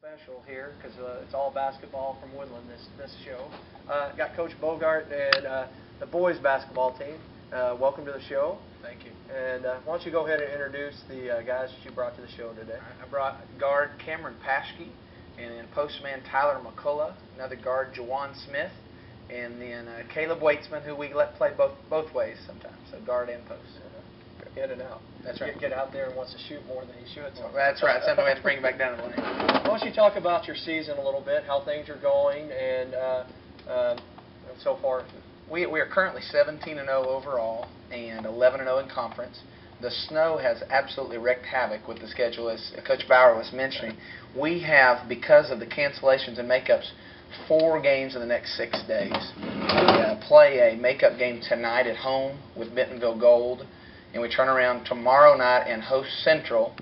special here because it's all basketball from Woodland this show. Got Coach Bogart and the boys basketball team. Welcome to the show. Thank you. And why don't you go ahead and introduce the guys that you brought to the show today. I brought guard Cameron Paschke, and then postman Tyler McCullough, another guard Jawan Smith, and then Caleb Waitsman, who we let play both ways sometimes, so guard and post. In and out. That's right. Get out there and wants to shoot more than he should. That's right. Sometimes we have to bring him back down to the lane. Why don't you talk about your season a little bit, how things are going, and so far? We are currently 17-0 overall and 11-0 in conference. The snow has absolutely wreaked havoc with the schedule, as Coach Bauer was mentioning. We have, because of the cancellations and makeups, 4 games in the next 6 days. We play a makeup game tonight at home with Bentonville Gold, and we turn around tomorrow night and host Central.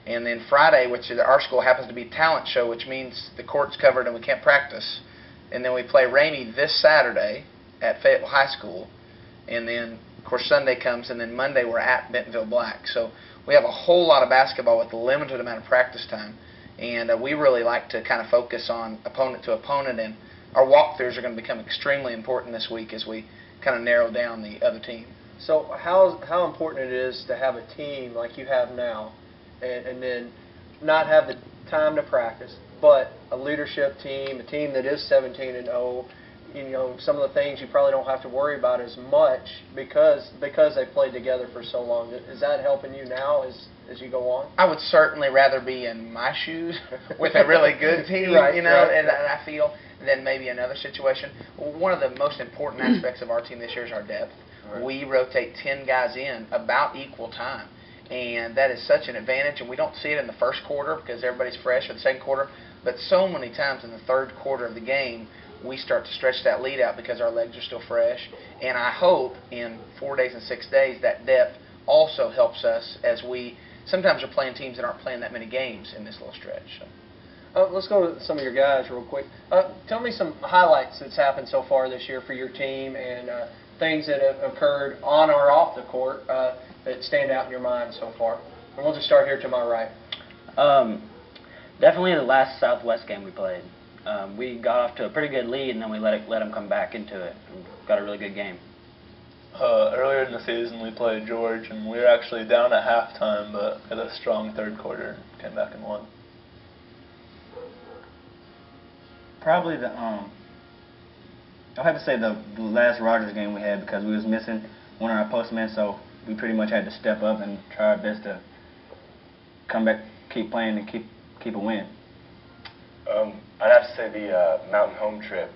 And then Friday, which is our school happens to be talent show, which means the court's covered and we can't practice. And then we play Ramey this Saturday at Fayetteville High School. And then, of course, Sunday comes, and then Monday we're at Bentonville Black. So we have a whole lot of basketball with a limited amount of practice time. And we really like to kind of focus on opponent to opponent, and our walkthroughs are going to become extremely important this week as we kind of narrow down the other team. So how important it is to have a team like you have now, and then not have the time to practice, but a leadership team, a team that is 17-0. You know, some of the things you probably don't have to worry about as much because they played together for so long. Is that helping you now as you go on? I would certainly rather be in my shoes with a really good team, right, you know, right. and I feel, than maybe another situation. One of the most important aspects of our team this year is our depth. Right. We rotate 10 guys in about equal time, and that is such an advantage, and we don't see it in the first quarter because everybody's fresh, or the second quarter, but so many times in the third quarter of the game we start to stretch that lead out because our legs are still fresh. And I hope in 4 days and 6 days that depth also helps us as we sometimes are playing teams that aren't playing that many games in this little stretch. So. Let's go to some of your guys real quick. Tell me some highlights that's happened so far this year for your team, and things that have occurred on or off the court that stand out in your mind so far. And we'll just start here to my right. Definitely the last Southwest game we played. We got off to a pretty good lead, and then we let them come back into it and got a really good game. Earlier in the season, we played George, and we were actually down at halftime, but had a strong third quarter, came back and won. Probably I'll have to say the last Rogers game we had, because we was missing one of our postmen, so we pretty much had to step up and try our best to come back, keep playing, and keep a win. I'd have to say the Mountain Home trip.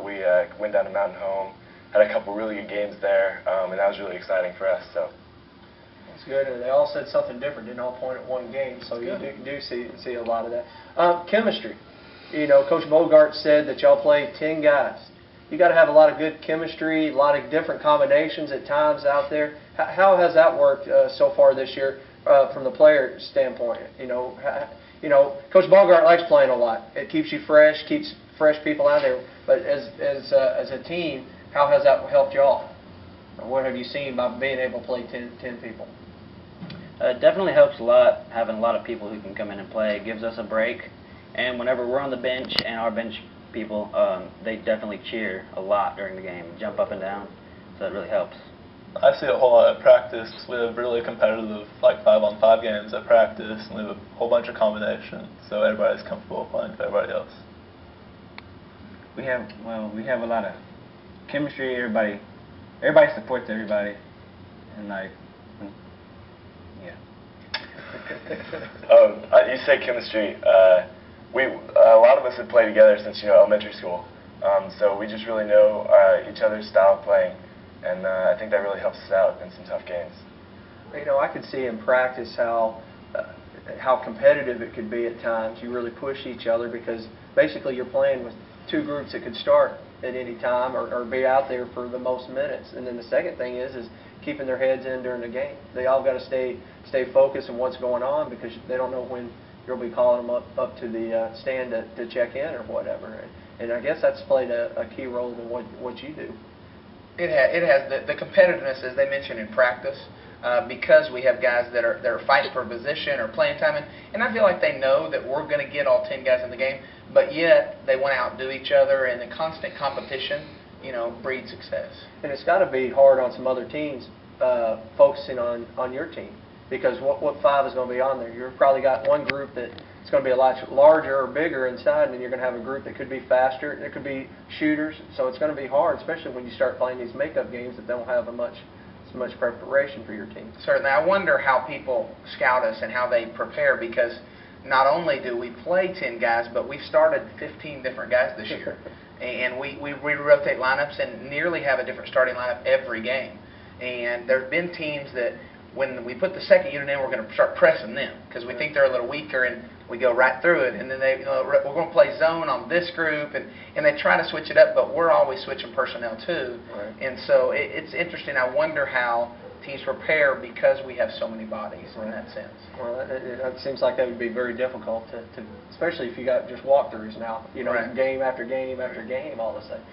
We went down to Mountain Home, had a couple really good games there, and that was really exciting for us. So that's good. And they all said something different. Didn't all point at one game, so you do see a lot of that. Chemistry. You know, Coach Bogart said that y'all play 10 guys. You got to have a lot of good chemistry, a lot of different combinations at times out there. How has that worked so far this year from the player standpoint? You know, Coach Bogart likes playing a lot. It keeps you fresh, keeps fresh people out there. But as a team, how has that helped y'all? What have you seen by being able to play 10 people? It definitely helps a lot having a lot of people who can come in and play. It gives us a break. And whenever we're on the bench and our bench people, they definitely cheer a lot during the game, jump up and down. So it really helps. I see a whole lot at practice. We have really competitive, like 5-on-5 games at practice, and we have a whole bunch of combinations, so everybody's comfortable playing for everybody else. We have a lot of chemistry. Everybody supports everybody, and like, yeah. You say chemistry. A lot of us have played together since elementary school, so we just really know each other's style of playing. And I think that really helps us out in some tough games. You know, I could see in practice how competitive it could be at times. You really push each other because basically you're playing with 2 groups that could start at any time or be out there for the most minutes. And then the second thing is keeping their heads in during the game. They all got to stay focused on what's going on because they don't know when you'll be calling them up to the stand to check in or whatever. And I guess that's played a key role in what you do. It has the competitiveness, as they mentioned in practice. because we have guys that are fighting for a position or playing time, and I feel like they know that we're going to get all 10 guys in the game, but yet they want to outdo each other, and the constant competition, breeds success. And it's got to be hard on some other teams focusing on your team, because what 5 is going to be on there? You've probably got one group that it's going to be a lot larger or bigger inside, and then you're going to have a group that could be faster. There could be shooters, so it's going to be hard, especially when you start playing these makeup games that don't have much preparation for your team. Certainly. I wonder how people scout us and how they prepare, because not only do we play 10 guys, but we've started 15 different guys this year. And we rotate lineups and nearly have a different starting lineup every game. And there have been teams that when we put the second unit in, we're going to start pressing them because we think they're a little weaker, and we go right through it. And then we're going to play zone on this group, and they try to switch it up, but we're always switching personnel too. Right. And so it's interesting. I wonder how teams prepare because we have so many bodies in that sense. Well, it seems like that would be very difficult to especially if you got just walkthroughs now, Right. game after game after game all of a sudden.